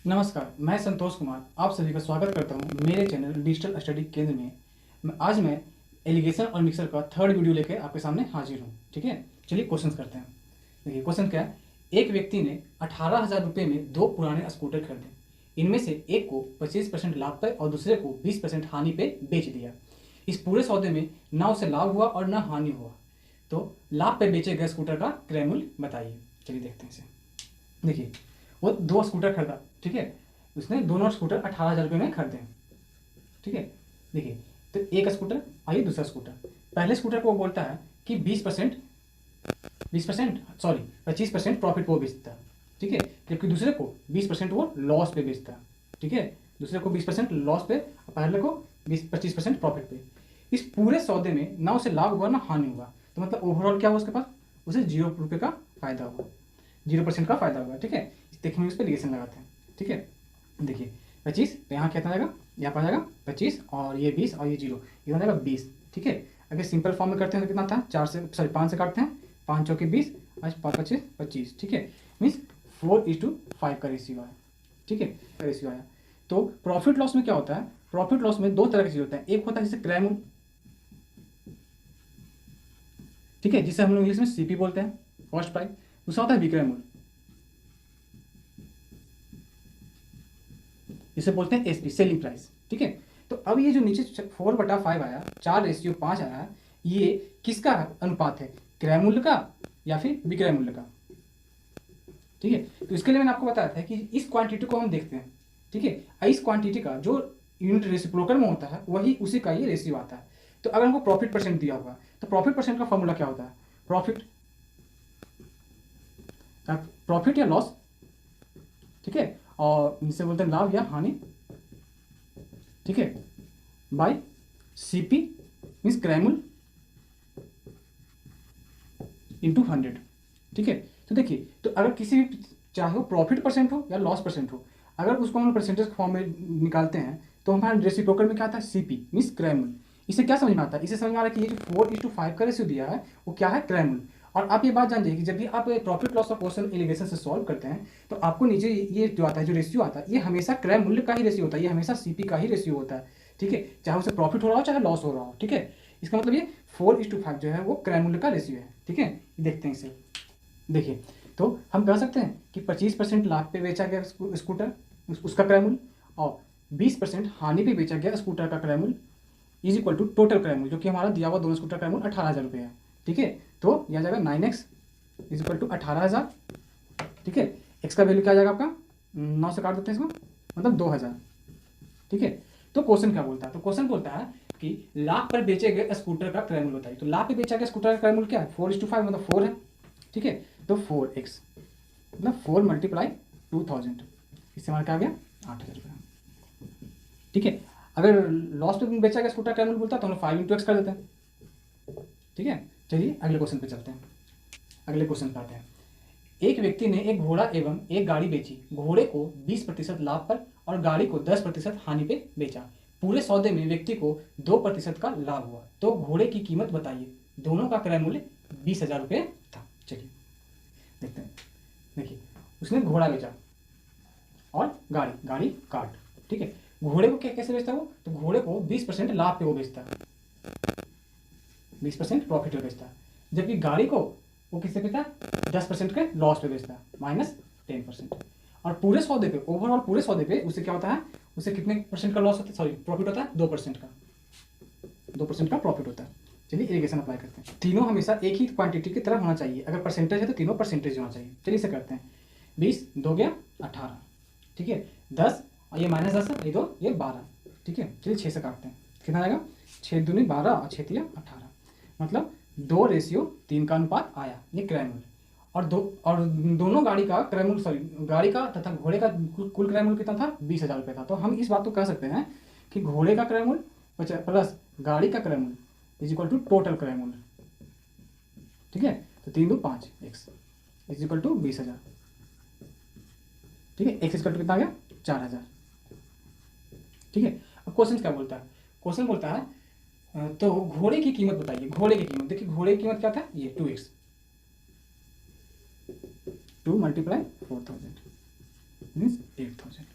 नमस्कार, मैं संतोष कुमार आप सभी का स्वागत करता हूं मेरे चैनल डिजिटल स्टडी केंद्र में। आज मैं एलिगेशन और मिक्सर का थर्ड वीडियो लेकर आपके सामने हाजिर हूं। ठीक है, चलिए क्वेश्चन करते हैं। देखिए क्वेश्चन क्या है। एक व्यक्ति ने 18,000 रुपये में दो पुराने स्कूटर खरीदे। इनमें से एक को 25% लाभ पे और दूसरे को 20% हानि पे बेच दिया। इस पूरे सौदे में ना उसे लाभ हुआ और ना हानि हुआ, तो लाभ पे बेचे गए स्कूटर का क्रय मूल्य बताइए। चलिए देखते हैं इसे। देखिए वो दो स्कूटर खरीदा, ठीक है। उसने दोनों स्कूटर 18,000 रुपये में खरीदे हैं, ठीक है। देखिए तो एक स्कूटर आइए दूसरा स्कूटर। पहले स्कूटर को वो बोलता है कि 25% प्रॉफिट वो बेचता है, ठीक है। जबकि दूसरे को 20% वो लॉस पे बेचता है, ठीक है। दूसरे को 20% लॉस पे, पहले को 25% प्रॉफिट पे। इस पूरे सौदे में ना उसे लाभ हुआ ना हानि हुआ, तो मतलब ओवरऑल क्या हुआ उसके पास, उसे 0 रुपये का फायदा हुआ, 0% का फायदा हुआ, ठीक है। देखिए हम इस पर लिगेशन लगाते हैं, ठीक है। देखिए 25, तो यहाँ कितना जाएगा, यहाँ पर आ जाएगा 25 और ये 20 और ये 0, ये हो जाएगा 20, ठीक है। अगर सिंपल फॉर्म में करते हैं तो कितना था, 5 से काटते हैं, 5 चौके 20 आज 5 25, ठीक है। मीन्स 4:5 का रेशियो आया, ठीक है, रेशियो आया। तो प्रॉफिट लॉस में क्या होता है, प्रॉफिट लॉस में दो तरह की चीज होता है। एक होता है जिसे क्रय मूल्य, ठीक है, जिसे हम लोग इंग्लिश में सीपी बोलते हैं, कॉस्ट प्राइस। दूसरा होता है विक्रय मूल्य, इसे बोलते हैं एसपी, सेलिंग प्राइस, ठीक है। तो अब ये जो नीचे 4/5 आया, 4:5 आया, ये किसका अनुपात है, क्रय मूल्य का या फिर विक्रय मूल्य का, ठीक है। तो इसके लिए मैंने आपको बताया था कि इस क्वांटिटी को हम देखते हैं, ठीक है। इस क्वांटिटी का जो यूनिट रेसिप्रोकल में होता है वही उसी का ये रेशियो आता है। तो अगर हमको प्रॉफिट परसेंट दिया होगा तो प्रॉफिट परसेंट का फॉर्मूला क्या होता है, प्रॉफिट या लॉस, ठीक है, और जिसे बोलते हैं लाभ या हानि, ठीक है, बाय सीपी मीन्स क्रय मूल्य इंटू 100, ठीक है। तो देखिए, तो अगर किसी भी, चाहे वो प्रॉफिट परसेंट हो या लॉस परसेंट हो, अगर उसको हम परसेंटेज फॉर्म में निकालते हैं तो हमारा रेसिप्रोकल में क्या आता है, सीपी मीन्स क्रय मूल्य। इसे क्या समझ में आता है, इसे समझ में आ रहा है कि ये जो 4:5 का रेशियो दिया है वो क्या है, क्रय मूल्य। और आप ये बात जान जाइए कि जब भी आप प्रॉफिट लॉस का क्वेश्चन एलिगेशन से सॉल्व करते हैं तो आपको नीचे ये जो आता है, जो रेशियो आता है, ये हमेशा क्रय मूल्य का ही रेशियो होता है, ये हमेशा सीपी का ही रेशियो होता है, ठीक है। चाहे उसे प्रॉफिट हो रहा हो चाहे लॉस हो रहा हो, ठीक है। इसका मतलब ये 4:5 जो है वो क्रय मूल्य का रेशियो है, ठीक है। देखते हैं इसे। देखिए तो हम कह सकते हैं कि 25% लाभ पे बेचा गया स्कूटर, उसका क्रय मूल्य, और 20% हानि पे बेचा गया स्कूटर का क्रय मूल्य इज इक्वल टू टोटल क्रय मूल्य, जो कि हमारा दिया हुआ दोनों स्कूटर क्रय मूल्य 18,000 रुपये है, ठीक है। तो यह आ जाएगा 9x इज इक्वल टू 18,000, ठीक है। एक्स का वैल्यू क्या आ जाएगा आपका, 9 से काट देते हैं इसको, मतलब 2,000, ठीक है। तो क्वेश्चन क्या बोलता है, तो क्वेश्चन बोलता है कि लाभ पर बेचे गए स्कूटर का क्रय मूल्य बताइए। तो लाभ पे बेचा गया स्कूटर का क्रय मूल्य क्या है, 4:5 मतलब 4 है, ठीक है। तो 4x मतलब 4 × 2,000, इससे हमारा क्या आ गया, 8,000 रुपये, ठीक है। अगर लॉस पे बेचा गया स्कूटर क्रय मूल्य बोलता तो हम 5 × x कर देते हैं, ठीक है। चलिए अगले क्वेश्चन पे चलते हैं। अगले क्वेश्चन पे आते हैं। एक व्यक्ति ने एक घोड़ा एवं एक गाड़ी बेची। घोड़े को 20% लाभ पर और गाड़ी को 10% हानि पे बेचा। पूरे सौदे में व्यक्ति को 2% का लाभ हुआ, तो घोड़े की कीमत बताइए। दोनों का क्रय मूल्य 20,000 रुपये था। चलिए देखते हैं। देखिए उसने घोड़ा बेचा और गाड़ी कार्ट, ठीक है। घोड़े को कैसे बेचता है वो, तो घोड़े को 20% लाभ पे वो बेचता है, 20% प्रॉफिट पे बेचता है। जबकि गाड़ी को वो किससे बेचता है, 10% के लॉस पे बेचता है, -10%। और पूरे सौदे पे, ओवरऑल पूरे सौदे पे उसे क्या होता है, उसे कितने परसेंट का लॉस होता है, सॉरी प्रॉफिट होता है, 2% का, 2% का प्रॉफिट होता है। चलिए इरिगेशन अप्लाई करते हैं। तीनों हमेशा एक ही क्वांटिटी की तरह होना चाहिए, अगर परसेंटेज है तो तीनों परसेंटेज होना चाहिए। चलिए इसे करते हैं। 20 2 गया 18, ठीक है। 10 और ये -10 है, ये 2 ये 12, ठीक है। चलिए 6 से काटते हैं, कितना आएगा, 6 दूनी 12 और 6 तिया 18, मतलब 2:3 का अनुपात आया, ये क्रय मूल्य। और दोनों गाड़ी का क्रय मूल्य, सॉरी गाड़ी का तथा घोड़े का कुल क्रय मूल्य कितना था, 20,000 रुपये था। तो हम इस बात को कह सकते हैं कि घोड़े का क्रय मूल्य प्लस गाड़ी का क्रय मूल्य इज इक्वल टू टोटल क्रय मूल्य, ठीक है। तो 3 2 5 x इज इक्वल टू 20,000, ठीक है। x इक्वल टू कितना आ गया, 4,000, ठीक है। अब क्वेश्चन क्या बोलता है, क्वेश्चन बोलता है तो घोड़े की कीमत बताइए। घोड़े की कीमत देखिए, घोड़े की कीमत क्या था, ये 2x, 2 × 4,000, मीन्स 8000।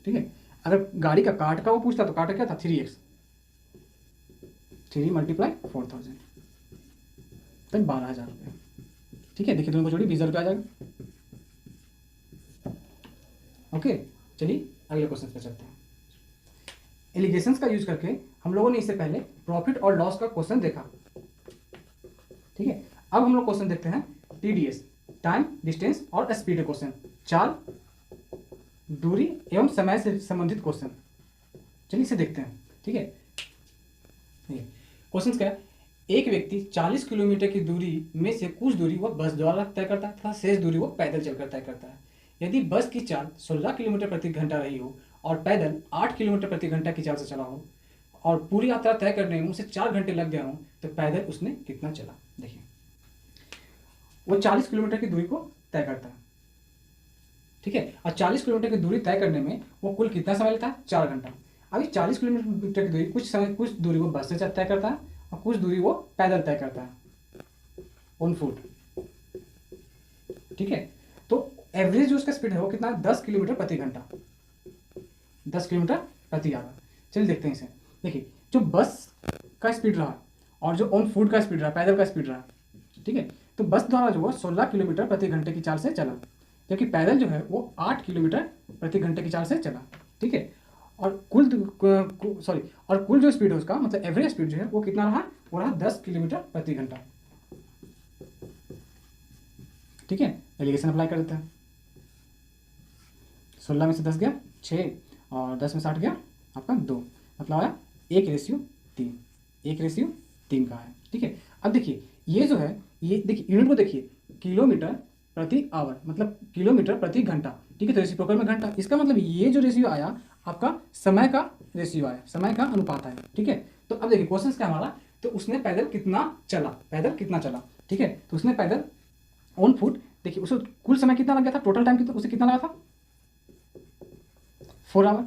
ठीक है, अगर गाड़ी का काट का वो पूछता तो काट क्या था 3x, 3 × 4000 तब 12,000 रुपये। ठीक है, देखिए दोनों को जोड़ी 20,000 रुपये आ जाएगा। ओके, चलिए अगले क्वेश्चन पे चलते हैं। एलिगेशंस का यूज करके हम लोगों ने इससे पहले प्रॉफिट और लॉस का क्वेश्चन देखा। ठीक है, अब हम लोग क्वेश्चन देखते हैं टीडीएस, टाइम, डिस्टेंस और स्पीड क्वेश्चन, चाल, दूरी एवं समय से संबंधित क्वेश्चन। चलिए इसे देखते हैं। ठीक है, क्वेश्चन क्या है, एक व्यक्ति 40 किलोमीटर की दूरी में से कुछ दूरी वह बस द्वारा तय करता है तथा शेष दूरी वो पैदल चलकर तय करता है। यदि बस की चाल 16 किलोमीटर प्रति घंटा रही हो और पैदल 8 किलोमीटर प्रति घंटा की चाल से चला हो और पूरी यात्रा तय करने में उसे 4 घंटे लग गए हों, तो पैदल उसने कितना चला। देखिए, वो 40 किलोमीटर की दूरी को तय करता है। ठीक है, और 40 किलोमीटर की दूरी तय करने में वो कुल कितना समय लेता है, 4 घंटा। अभी 40 किलोमीटर की दूरी, कुछ दूरी वो बस से तय करता है और कुछ दूरी वो पैदल तय करता है ऑन फुट। ठीक है, तो एवरेज जो उसका स्पीड है वो कितना है, 10 किलोमीटर प्रति घंटा, 10 किलोमीटर प्रति आवर। चलिए देखते हैं इसे। देखिए, जो बस का स्पीड रहा और जो ऑन फुट का स्पीड रहा, पैदल का स्पीड रहा, ठीक है, तो बस द्वारा जो है 16 किलोमीटर प्रति घंटे की चाल से चला, जबकि पैदल जो है वो 8 किलोमीटर प्रति घंटे की चाल से चला। ठीक है, और कुल जो स्पीड है उसका, मतलब एवरेज स्पीड जो है वो कितना रहा, वो रहा 10 किलोमीटर प्रति घंटा। ठीक है, एलिगेशन अप्लाई कर देते हैं। 16 में से 10 गया 6 और 10 में से 8 गया आपका 2, मतलब आया 1:3, 1:3 का है। ठीक है, अब देखिए ये जो है, ये देखिए यूनिट को देखिए, किलोमीटर प्रति आवर, मतलब किलोमीटर प्रति घंटा। ठीक है, तो रेसिप्रोकल में घंटा, इसका मतलब ये जो रेशियो आया आपका समय का रेशियो आया, समय का अनुपात आया। ठीक है, तो अब देखिए क्वेश्चन क्या हमारा, तो उसने पैदल कितना चला। ठीक है, तो उसने पैदल ऑन फुट, देखिए उसको कुल समय कितना लग गया था, टोटल टाइम उसे कितना लगा था, 4 आवर।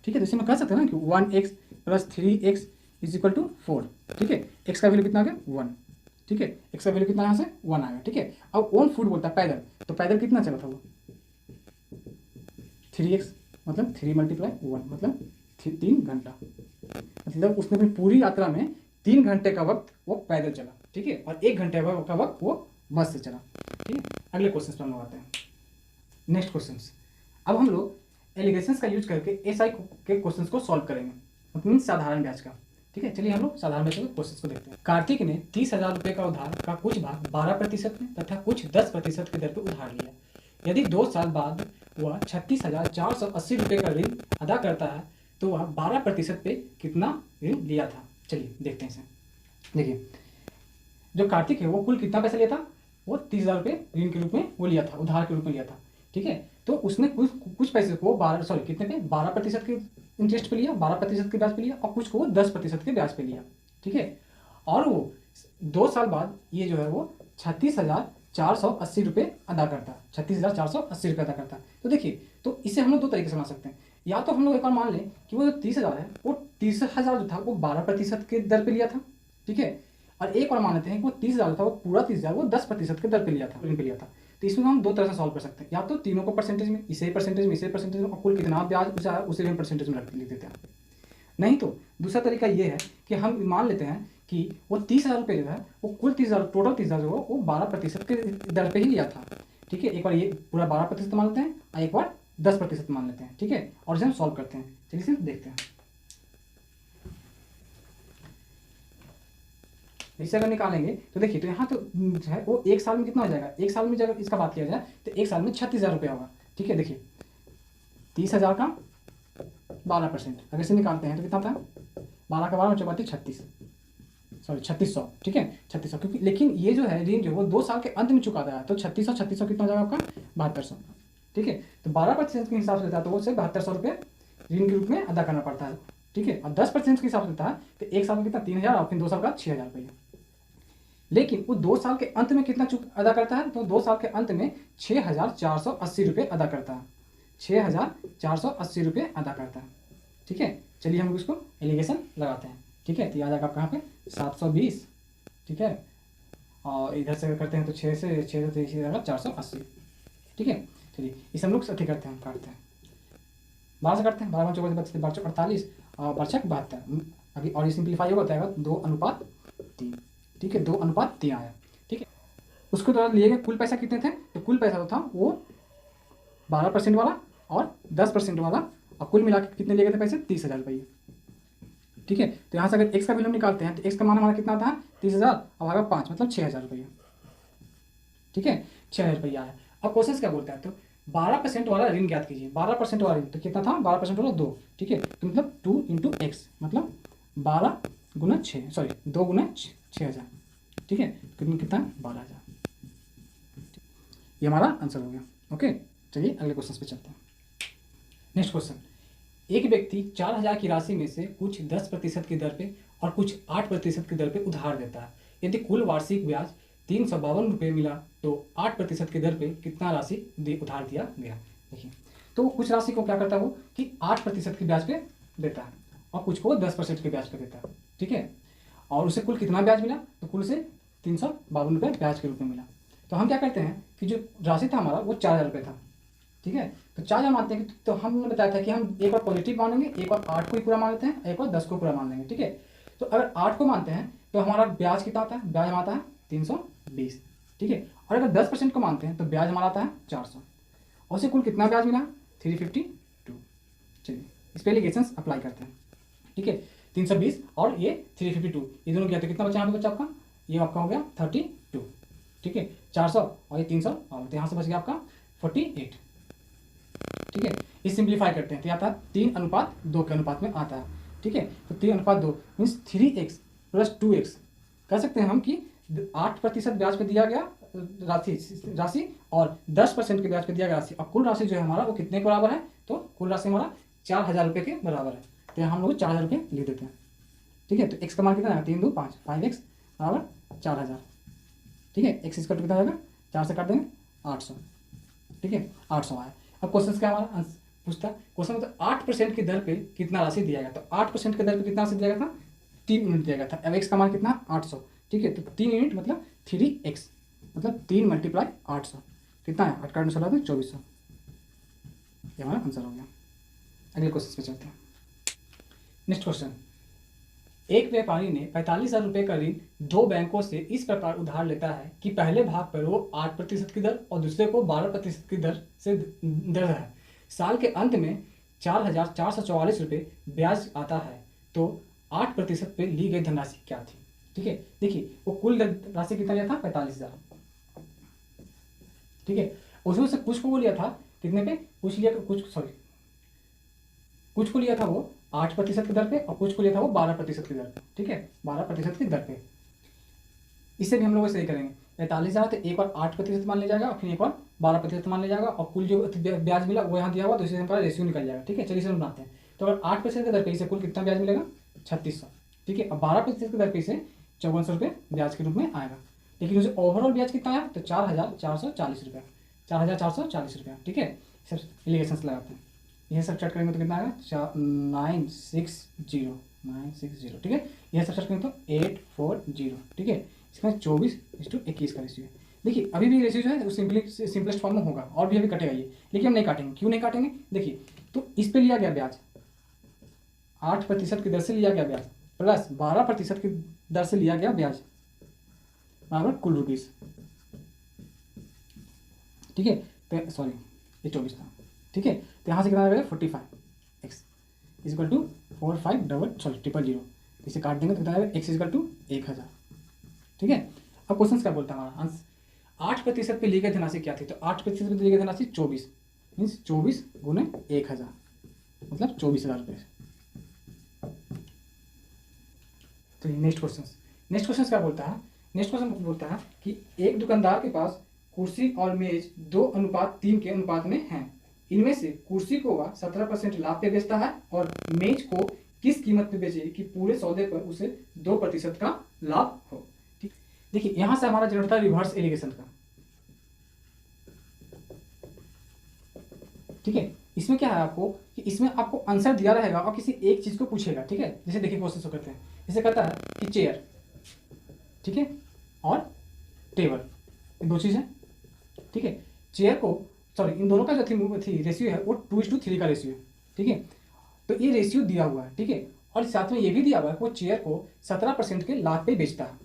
ठीक है, तो इसे मैं कह सकते हैं ना कि 1x + 3x = 4। ठीक है, x का वैल्यू कितना आ गया 1। ठीक है, x का वैल्यू कितना यहाँ से 1 आएगा। ठीक है, अब ऑन फुट बोलता है पैदल, तो पैदल कितना चला था वो 3x, मतलब 3 × 1 मतलब 3 घंटा, मतलब उसने अपनी पूरी यात्रा में 3 घंटे का वक्त वो पैदल चला। ठीक है, और 1 घंटे का वक्त वो बस से चला। ठीक है, अगले क्वेश्चन पर हम लोग आते हैं। नेक्स्ट क्वेश्चन, अब हम लोग एलिगेशंस का यूज करके एसआई के क्वेश्चंस को सॉल्व करेंगे, मतलब साधारण ब्याज का। ठीक है, चलिए हम लोग साधारण ब्याज के क्वेश्चंस को देखते हैं। कार्तिक ने 30,000 रुपये का उधार का कुछ भाग 12% में तथा कुछ 10% के दर पर उधार लिया। यदि 2 साल बाद वह 36,480 रुपये का ऋण अदा करता है तो वह 12% पे कितना ऋण लिया था। चलिए देखते हैं इसे। देखिए, जो कार्तिक है वो कुल कितना पैसा लिया था, वो 30,000 रुपये ऋण के रूप में वो लिया था, उधार के रूप में लिया था। ठीक है, तो उसने कुछ पैसे को कितने पे 12% के इंटरेस्ट पे लिया, 12% के ब्याज पे लिया, और कुछ को 10% के ब्याज पे लिया। ठीक है, और वो 2 साल बाद ये जो है वो 36,480 रुपये अदा करता है, 36,480 रुपये अदा करता है। तो देखिए, तो इसे हम लोग 2 तरीके से बना सकते हैं। या तो हम लोग एक बार मान लें कि वो जो 30,000 है वो 30,000 जो था वो 12% के दर पे लिया था। ठीक है, और एक और मान लेते हैं कि वो 30,000 था, वो पूरा 30,000 वो 10% के दर पे लिया था, ऋण पे लिया था। तो इसमें हम 2 तरह से सॉल्व कर सकते हैं, या तो तीनों को परसेंटेज में, इसे परसेंटेज में, इसे परसेंटेज में, और कुल कितना ब्याज उसे भी परसेंटेज में लिख देते हैं। नहीं तो दूसरा तरीका ये है कि हम मान लेते हैं कि वो 30,000 रुपये जो है वो कुल 30,000, टोटल 30,000 जो वो 12% के दर पे ही लिया था। ठीक है, एक बार ये पूरा 12% मान लेते हैं और एक बार 10% मान लेते हैं। ठीक है, और इसे हम सॉल्व करते हैं। चलिए इसे देखते हैं। इसे अगर निकालेंगे तो देखिए, तो यहाँ तो है वो 1 साल में कितना हो जाएगा, 1 साल में अगर इसका बात किया जाए तो 1 साल में 36,000 रुपया होगा। ठीक है, देखिए 30,000 का 12%, अगर इसे निकालते हैं तो कितना होता है, 12 का 12 चौबाती 3600। ठीक है, 3600, क्योंकि लेकिन ये जो है ऋण जो वो 2 साल के अंत में चुकाता है, तो 3600 कितना हो जाएगा आपका 7200। ठीक है, तो 12% के हिसाब से लेता है तो वो सिर्फ 7200 रुपये ऋण के रूप में अदा करना पड़ता है। ठीक है, और 10% के हिसाब से लेता है तो 1 साल में कितना 3,000 और फिर 2 साल का 6,000 रुपये। लेकिन वो 2 साल के अंत में कितना अदा करता है, तो 2 साल के अंत में 6,480 रुपये अदा करता है, 6,480 रुपये अदा करता है। ठीक है, चलिए हम उसको एलिगेशन लगाते हैं। ठीक है, तो याद आएगा आप कहाँ पे 720। ठीक है, और इधर से करते हैं तो 6 से 480। ठीक है, चलिए इसे हम लोग अथी करते हैं, काटते हैं, 12 से काटते हैं, 12 चौबीस 32 48 और 72। अभी और ये सिंप्लीफाई होगा तो आएगा 2:3। ठीक है, 2:3 आया। ठीक है, उसको द्वारा लिए गए कुल पैसा कितने थे, तो कुल पैसा जो था वो 12% वाला और 10% वाला, और कुल मिला के कितने लिए गए थे पैसे, 30,000 रुपये। ठीक है, तो यहाँ से अगर x का वैल्यू निकालते हैं तो x का मान हमारा कितना था, 30,000, अब आएगा 5 मतलब 6,000 रुपये। ठीक है, 6,000 रुपया आया। अब क्वेश्चन क्या बोलता है, तो 12% वाला ऋण ज्ञात कीजिए। 12% वाला ऋण तो कितना था, 12% वाला 2। ठीक है, तो मतलब 2 × x मतलब 12 × 6, सॉरी 2 × 6,000। ठीक है, कितना 12,000। ये हमारा आंसर हो गया। ओके, चलिए अगले क्वेश्चन पे चलते हैं। नेक्स्ट क्वेश्चन, एक व्यक्ति 4,000 की राशि में से कुछ 10% की दर पे और कुछ 8% की दर पे उधार देता है। यदि कुल वार्षिक ब्याज 352 रुपये मिला तो 8% की दर पे कितना राशि उधार दिया गया। देखिए, तो कुछ राशि को क्या करता है वो कि 8% की ब्याज पे देता है और कुछ को 10% के ब्याज पे देता है। ठीक है, और उसे कुल कितना ब्याज मिला, तो कुल से 352 रुपये ब्याज के रूप में मिला। तो हम क्या करते हैं कि जो राशि था हमारा वो 4,000 रुपये था। ठीक है, तो 4,000 मानते हैं कि, तो हमने बताया था कि हम एक और पॉजिटिव मानेंगे, एक और 8 को ही पूरा मान लेते हैं, एक और 10 को पूरा मान लेंगे। ठीक है, तो अगर 8 को मानते हैं तो हमारा ब्याज कितना आता है, ब्याज हमारा आता है 320। ठीक है, और अगर 10% को मानते हैं तो ब्याज हमारा आता है 400, और उसे कुल कितना ब्याज मिला, 352। चलिए इस पर एलिगेशंस अप्लाई करते हैं। ठीक है, 320 और ये 352, ये दोनों क्या, तो कितना बचा यहाँ पे बचा आपका, ये आपका हो गया 32। ठीक है, 400 और ये 300, और तो यहाँ से बच गया आपका 48। ठीक है, इस सिंप्लीफाई करते हैं तो आता है 3:2 के अनुपात में आता है। ठीक है, तो 3:2 मीन्स 3x + 2x कह सकते हैं हम कि 8% ब्याज पे दिया गया राशि और 10% के ब्याज पे दिया गया राशि, और कुल राशि जो है हमारा वो कितने के बराबर है, तो कुल राशि हमारा 4,000 रुपये के बराबर है। तो यहाँ हम लोग 4,000 रुपये लिख देते हैं। ठीक है, तो x का मान कितना है, 3 2 5, 5x बराबर 4,000। ठीक है, x इसका कितना आएगा, 4 से काट देंगे 800। ठीक है, 800 आया। अब क्वेश्चन क्या हमारा पूछता है, क्वेश्चन मतलब 8% की दर पे कितना राशि दिया गया, तो 8% की दर पे कितना राशि दिया गया था, 3 यूनिट दिया गया था। अब x का मान कितना, 800। ठीक है, तो 3 यूनिट मतलब 3x मतलब 3 × 800 कितना है, 8 का 2400। ये हमारा आंसर हो गया। अगले क्वेश्चन पे चलते हैं। नेक्स्ट क्वेश्चन, एक व्यापारी ने 45,000 रुपये का ऋण 2 बैंकों से इस प्रकार उधार लेता है कि पहले भाग पर वो 8% की दर और दूसरे को 12% की दर से दर है। साल के अंत में 4,444 रुपये ब्याज आता है, तो 8% पे ली गई धनराशि क्या थी। ठीक है, देखिए वो कुल राशि कितना लिया था, 45,000। ठीक है, उसमें से कुछ को लिया था कितने पे, कुछ को लिया था वो 8% की दर पे और कुछ को लिया था वो 12% की दर पे। ठीक है, 12% की दर पे। इसे भी हम लोग सही करेंगे, 45,000 तो एक और 8% मान लिया जाएगा और फिर एक और 12% मान लिया जाएगा, और कुल जो ब्याज मिला वो यहाँ दिया हुआ, तो इसी से रेशियो निकल जाएगा। ठीक है, चलिए इसे बनाते हैं। तो अगर 8% की दर पे इसे कुल कितना ब्याज मिलेगा, 3600। ठीक है, अब 12% की दर पे इसे 5400 रुपये ब्याज के रूप में आएगा। लेकिन उसे ओवरऑल ब्याज कितना आया, तो 4,440 रुपया, 4,440 रुपया। ठीक है, सब एलिगेशंस लगाते हैं, यह सब चेक करेंगे तो कितना आएगा, 960। ठीक है, यह सब चेक करेंगे तो 840। ठीक है, इसमें 24:21 का रेशियो है। देखिए अभी भी रेशियो जो है वो सिंपलेस्ट फॉर्म में होगा, और भी अभी कटेगा ये, लेकिन हम नहीं काटेंगे। क्यों नहीं काटेंगे, देखिए तो इस पे लिया गया ब्याज 8% की दर से लिया गया ब्याज प्लस 12% की दर से लिया गया ब्याज बराबर कुल रुपीस। ठीक है, तो सॉरी ये 24 था। ठीक है, तो यहाँ से कितना आएगा, 45x = 4500। इसे काट देंगे तो कितना आएगा, x = 1000। ठीक है, अब क्वेश्चन क्या बोलता है हमारा आंसर, 8% पे ली गई धनराशि क्या थी, तो 8% पे ली गई धनराशि 24 मीन्स 24 × 1000 मतलब 24,000 रुपये। तो नेक्स्ट क्वेश्चन क्या बोलता है, नेक्स्ट क्वेश्चन बोलता है कि एक दुकानदार के पास कुर्सी और मेज 2:3 के अनुपात में हैं। इनमें से कुर्सी को वह 17% लाभ पे बेचता है और मेज को किस कीमत पे बेचे कि पूरे सौदे पर उसे 2% का लाभ हो। ठीक, देखिए यहां से हमारा जनरेट था रिवर्स एलिगेशन का। ठीक है, इसमें क्या है आपको कि इसमें आपको आंसर दिया रहेगा और किसी एक चीज को पूछेगा। ठीक है, जैसे देखिए क्वेश्चन करते हैं, जैसे कहता है कि चेयर, ठीक है, और टेबल, ये दो चीज है। ठीक है, चेयर को सॉरी इन दोनों का जो थी रेशियो है वो 2:3 का रेशियो है, ठीक है। तो ये रेशियो दिया हुआ है, ठीक है, और साथ में ये भी दिया हुआ है वो चेयर को 17% के लाभ पे बेचता है,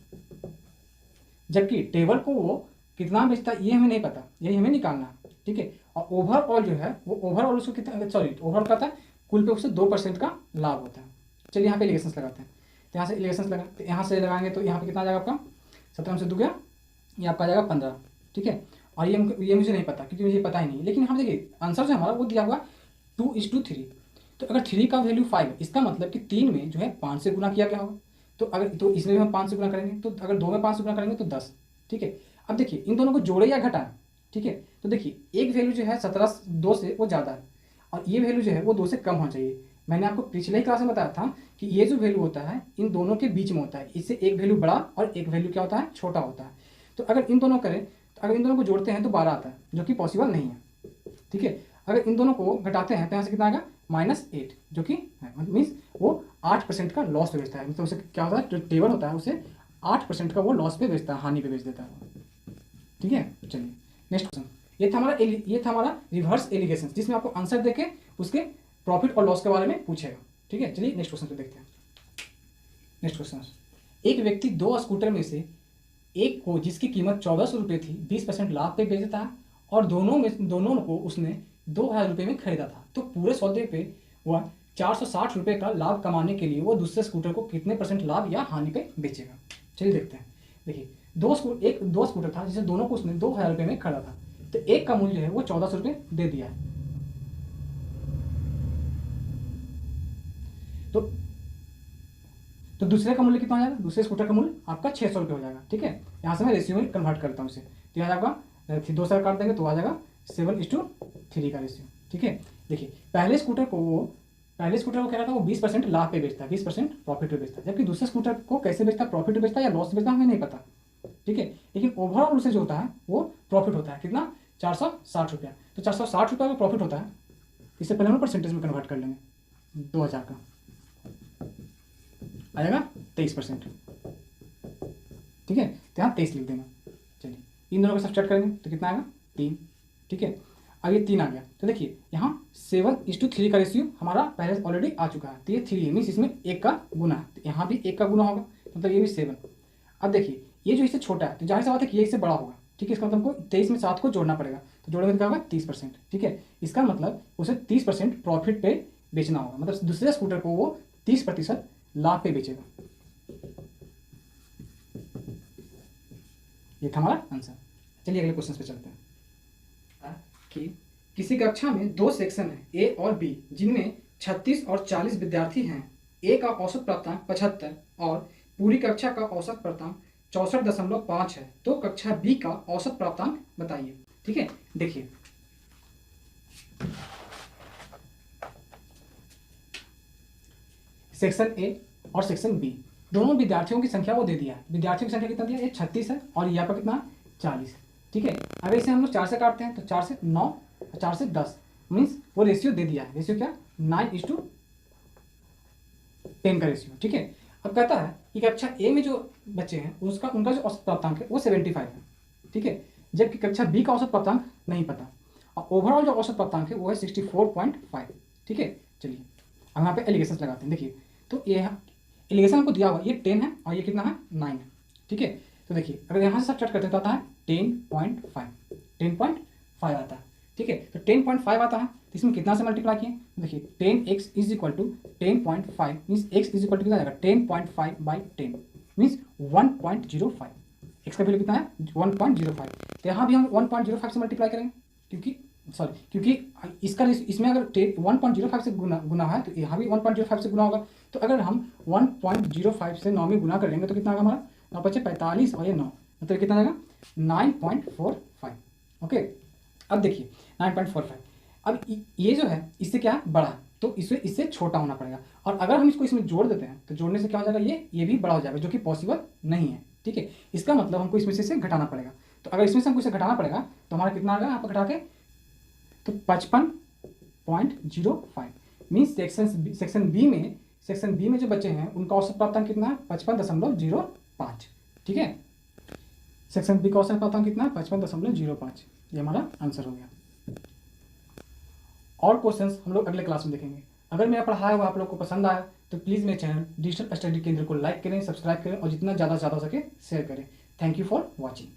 जबकि टेबल को वो कितना बेचता है ये हमें नहीं पता, यही हमें निकालना है, ठीक है। और ओवरऑल जो है वो ओवरऑल उसको कितना, सॉरी ओवरऑल का था कुल पे उससे 2% का लाभ होता है। चलिए यहाँ पे एलिगेशंस लगाते हैं, तो यहाँ से एलिगेशंस लगा, तो यहाँ से लगाएंगे तो यहाँ पे कितना आ जाएगा आपका 17 से 2 गया, ये आपका आ जाएगा 15, ठीक है। और ये मुझे नहीं पता क्योंकि मुझे पता ही नहीं, लेकिन यहाँ देखिए आंसर जो हमारा वो दिया हुआ 2:3। तो अगर 3 का वैल्यू 5 है, इसका मतलब कि 3 में जो है 5 से गुना किया गया होगा, तो अगर तो इसमें भी हम 5 से गुना करेंगे, तो अगर 2 में 5 से गुना करेंगे तो 10, ठीक है। अब देखिए इन दोनों को जोड़े या घटाएं, ठीक है। तो देखिए एक वैल्यू जो है 17 2 से वो ज़्यादा है, और ये वैल्यू जो है वो 2 से कम होना चाहिए। मैंने आपको पिछले ही क्लास में बताया था कि ये जो वैल्यू होता है इन दोनों के बीच में होता है, इससे एक वैल्यू बड़ा और एक वैल्यू क्या होता है, छोटा होता है। तो अगर इन दोनों करें, तो अगर इन दोनों को जोड़ते हैं तो 12 आता है, जो कि पॉसिबल नहीं है, ठीक है। अगर इन दोनों को घटाते हैं तो यहाँ से कितना आएगा -8, जो कि मीन्स वो 8% का लॉस पे बेचता है, मतलब उसे क्या होता है, जो टेबल होता है उसे 8% का वो लॉस पे बेचता है, हानि पे बेच देता है, ठीक है। चलिए नेक्स्ट क्वेश्चन, ये था हमारा रिवर्स एलिगेशन, जिसमें आपको आंसर देके उसके प्रॉफिट और लॉस के बारे में पूछेगा, ठीक है। चलिए नेक्स्ट क्वेश्चन पे देखते हैं। नेक्स्ट क्वेश्चन, एक व्यक्ति 2 स्कूटर में से एक को जिसकी कीमत 1400 रुपये थी 20% लाभ पे बेच देता है, और दोनों को उसने 2000 रुपये में खरीदा था, तो पूरे सौदे पे वह 460 रुपये का लाभ कमाने के लिए वो दूसरे स्कूटर को कितने % लाभ या हानि पे बेचेगा। चलिए देखते हैं। देखिए दो स्कूटर था जिसे दोनों को उसने 2000 रुपये में खरीदा था, तो एक का मूल्य है वो 1400 रुपये दे दिया है, तो दूसरे का मूल्य कितना हो जाएगा, दूसरे स्कूटर का मूल्य आपका 600 रुपये हो जाएगा, ठीक है। यहाँ से मैं रेशियो में कन्वर्ट करता हूँ इसे, तो यहाँ जाएगा 2 से काट देंगे तो आ जाएगा 7:3 का रेशियो, ठीक है। देखिए पहले स्कूटर को क्या रहता है वो 20% लाभ पे बेचता है, 20% प्रॉफिट पे बेचता है, जबकि दूसरे स्कूटर को कैसे बेचता है, प्रॉफिट पे बेचता है या लॉस बेचता है हमें नहीं पता, ठीक है। लेकिन ओवरऑल उसे जो होता है वो प्रॉफिट होता है कितना, 460 रुपया। तो 460 रुपया का प्रॉफिट होता है, इससे पहले हम परसेंटेज में कन्वर्ट कर लेंगे, 2000 का आएगा 23%, ठीक है। तो यहाँ 23 लिख देना। चलिए इन दोनों को सब्सट्रैक्ट करेंगे तो कितना आएगा 3, ठीक है। अब ये 3 आ गया, तो देखिए यहाँ 7:3 का रेशियो हमारा पहले ऑलरेडी आ चुका है, तो ये 3 है, मीन्स इसमें 1 का गुना है, तो यहाँ भी 1 का गुना होगा, मतलब ये भी 7। अब देखिए ये जो इससे छोटा है तो जाहिर सी बात है कि ये इससे बड़ा होगा, ठीक है। इसका मतलब हमको 23 में 7 को जोड़ना पड़ेगा, तो जोड़ेंगे तो क्या होगा 30%, ठीक है। इसका मतलब उसे 30% प्रॉफिट पे बेचना होगा, मतलब दूसरे स्कूटर को वो 30% लाभ पे बेचेगा। ये था हमारा आंसर। चलिए अगले क्वेश्चन पे चलते हैं कि किसी कक्षा में 2 सेक्शन है ए और बी, जिनमें 36 और 40 विद्यार्थी हैं। ए का औसत प्राप्तांक 75 और पूरी कक्षा का औसत प्राप्तांक 64.5 है, तो कक्षा बी का औसत प्राप्तांक बताइए, ठीक है। देखिए सेक्शन ए और सेक्शन बी दोनों विद्यार्थियों की संख्या वो दे दिया है, विद्यार्थियों की संख्या कितना दिया, ये 36 है और यहाँ पर कितना 40, ठीक है। अगर इसे हम लोग 4 से काटते हैं तो 4 से 9 और 4 से 10, मीन्स वो रेशियो दे दिया है, रेशियो क्या 9:10 का रेशियो, ठीक है। अब कहता है कि कक्षा ए में जो बच्चे हैं उनका जो औसत प्राप्तांक है वो 75 है, ठीक है, जबकि कक्षा बी का औसत प्राप्तांक नहीं पता, और ओवरऑल जो औसत प्राप्तांक है वो है 64.5, ठीक है। चलिए अब यहाँ पे एलिगेशन लगाते हैं। देखिए तो ये एलिगेशन हमको दिया हुआ ये 10 है और ये कितना है 9 है, ठीक है। तो देखिए अगर यहाँ से सब्ट्रैक्ट करते हैं तो आता है 10.5 आता है, ठीक है। तो 10.5 आता है तो इसमें कितना से मल्टीप्लाई किए, देखिए 10x is equal to 10.5 means x is equal to कितना जाएगा 10.5/10 मीन्स 1.05, x का वैल्यू कितना है 1.05, तो यहाँ भी हम 1.05 से मल्टीप्लाई करेंगे, क्योंकि इसमें अगर 1.05 से गुना है तो यहाँ भी 1.05 से गुना होगा, तो अगर हम 1.05 से 9 में गुना कर लेंगे तो कितना आएगा हमारा 9 × 5 = 45 और ये 9 मतलब कितना आएगा 9.45, ओके। अब देखिए 9.45, अब ये जो है इससे क्या है बड़ा, तो इससे छोटा होना पड़ेगा, और अगर हम इसको इसमें जोड़ देते हैं तो जोड़ने से क्या हो जाएगा ये भी बड़ा हो जाएगा, जो कि पॉसिबल नहीं है, ठीक है। इसका मतलब हमको इसमें से घटाना पड़ेगा, तो अगर इसमें से हमको इसे घटाना पड़ेगा तो हमारा कितना आ गया यहाँ पर घटा के तो 55.05 मीन्स सेक्शन बी में जो बच्चे हैं उनका औसत प्राप्तांक कितना है 55.05, ठीक है। सेक्शन बी का औसत प्राप्तांक कितना है 55.05, ये हमारा आंसर हो गया। और क्वेश्चंस हम लोग अगले क्लास में देखेंगे। अगर मेरा पढ़ाया हुआ आप लोग को पसंद आया तो प्लीज़ मेरे चैनल डिजिटल स्टडी केंद्र को लाइक करें, सब्सक्राइब करें और जितना ज़्यादा से ज़्यादा हो सके शेयर करें। Thank you for watching.